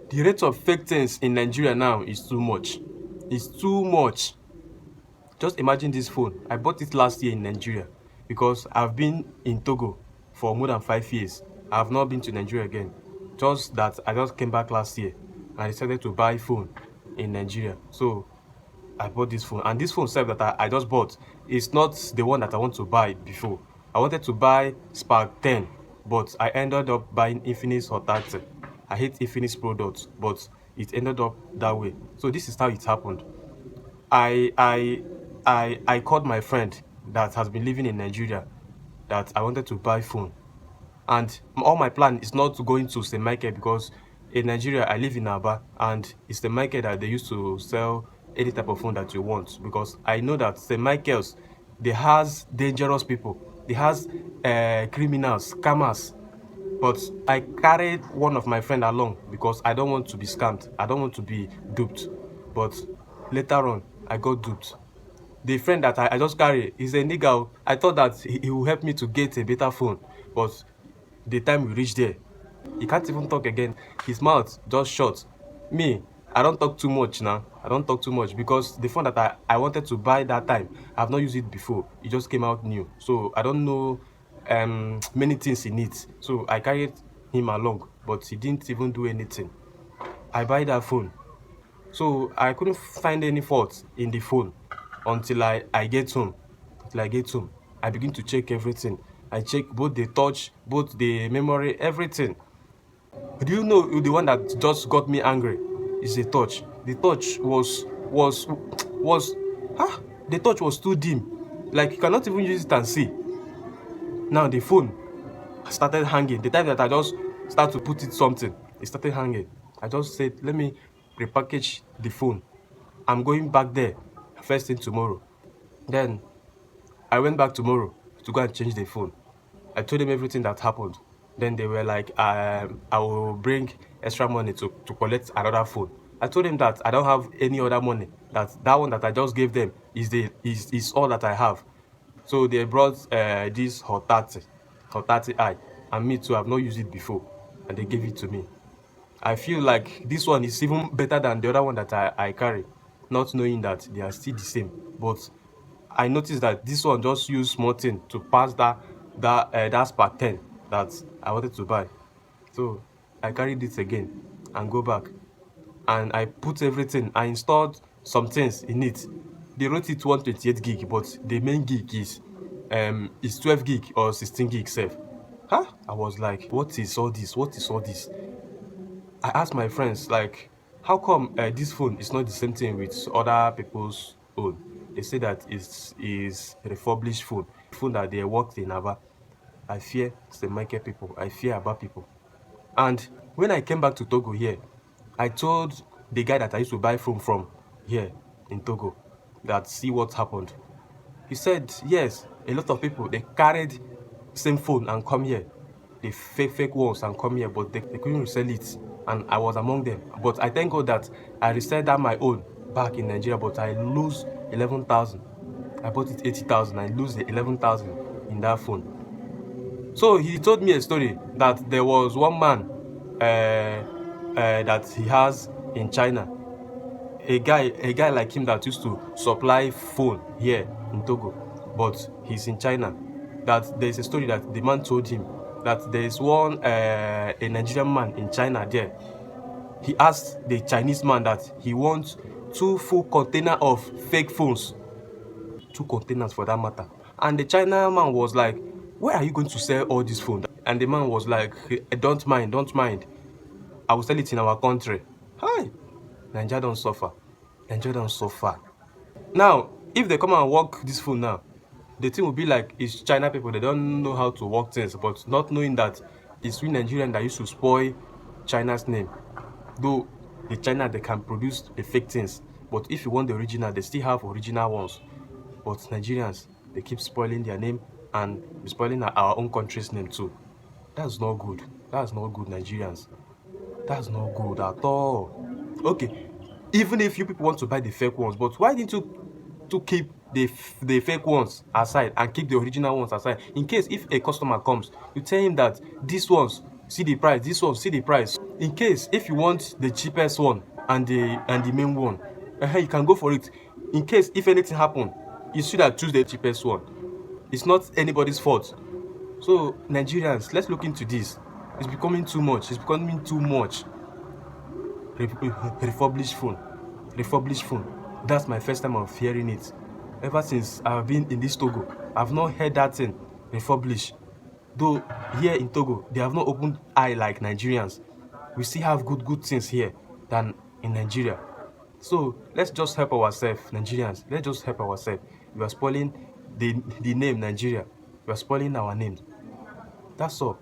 The rate of fake things in Nigeria now is too much. It's too much. Just imagine this phone. I bought it last year in Nigeria because I've been in Togo for more than 5 years. I have not been to Nigeria again. Just that I just came back last year and I decided to buy phone in Nigeria. So I bought this phone, and this phone self that I just bought is not the one that I want to buy before. I wanted to buy Spark 10, but I ended up buying Infinix Hot 30. I hate Infinix products, but it ended up that way. So this is how it happened. I I I called my friend that has been living in Nigeria that I wanted to buy phone, and all my plan is not going to St. Michael because in Nigeria I live in Aba, and it's the market that they used to sell any type of phone that you want, because I know that St. Michael's, they has dangerous people, they has criminals, scammers. But I carried one of my friend along because I don't want to be scammed, I don't want to be duped. But later on I got duped. The friend that I just carry is a nigga. I thought that he will help me to get a better phone, but the time we reach there, he can't even talk again. His mouth just shut. Me, I don't talk too much now. I don't talk too much because the phone that I wanted to buy that time, I've not used it before. It just came out new. So I don't know many things in it. So I carried him along, but he didn't even do anything. I buy that phone. So I couldn't find any fault in the phone until I get home. Until I get home, I begin to check everything. I check both the touch, both the memory, everything. Do you know the one that just got me angry is the touch? The touch was the touch was too dim. Like you cannot even use it and see. Now the phone started hanging. The time that I just start to put it something, it started hanging. I just said, let me repackage the phone. I'm going back there first thing tomorrow. Then I went back tomorrow to go and change the phone. I told them everything that happened. Then they were like, I will bring extra money to collect another phone. I told them that I don't have any other money. That one that I just gave them is all that I have. So they brought this Hot 30i, and me too. I've not used it before, and they gave it to me. I feel like this one is even better than the other one that I carry, not knowing that they are still the same. But I noticed that this one just used small thing to pass that Spark 10 that I wanted to buy. So I carried it again and go back, and I put everything. I installed some things in it. They wrote it 128 gig, but the main gig is 12 gig or 16 gig safe. Huh? I was like, what is all this? What is all this? I asked my friends, like, how come this phone is not the same thing with other people's own? They say that is refurbished phone that they worked in Aba. I fear St. Michael people. I fear Aba people. And when I came back to Togo here, I told the guy that I used to buy phone from here in Togo that see what happened. He said, yes, a lot of people, they carried same phone and come here. They fake ones and come here, but they couldn't resell it. And I was among them. But I thank God that I resell that my own back in Nigeria, but I lose 11,000. I bought it 80,000. I lose the 11,000 in that phone. So he told me a story that there was one man that he has in China. A guy like him that used to supply phone here in Togo, but he's in China. That there's a story that the man told him that there is one a Nigerian man in China there. He asked the Chinese man that he wants 2 full container of fake phones, 2 containers for that matter. And the China man was like, where are you going to sell all these phones? And the man was like, don't mind, I will sell it in our country. Hi, Nigeria don't suffer. Nigeria don't suffer. Now, if they come and work this phone now, the thing will be like, it's China people, they don't know how to work things, but not knowing that it's we Nigerians that used to spoil China's name. Though the China, they can produce the fake things, but if you want the original, they still have original ones. But Nigerians, they keep spoiling their name and spoiling our own country's name too. That's not good. That's not good, Nigerians. That's not good at all. Okay, even if you people want to buy the fake ones, but why didn't you to keep the fake ones aside and keep the original ones aside? In case if a customer comes, you tell him that these ones see the price, this one see the price. In case if you want the cheapest one and the main one, you can go for it. In case if anything happen, you should have choose the cheapest one. It's not anybody's fault. So Nigerians, let's look into this. It's becoming too much. It's becoming too much. Refurbished phone. Refurbished phone. That's my first time of hearing it. Ever since I've been in this Togo, I've not heard that thing, refurbished. Though here in Togo, they have not opened eye like Nigerians. We still have good things here than in Nigeria. So let's just help ourselves, Nigerians. Let's just help ourselves. We are spoiling the name Nigeria. We are spoiling our names. That's all.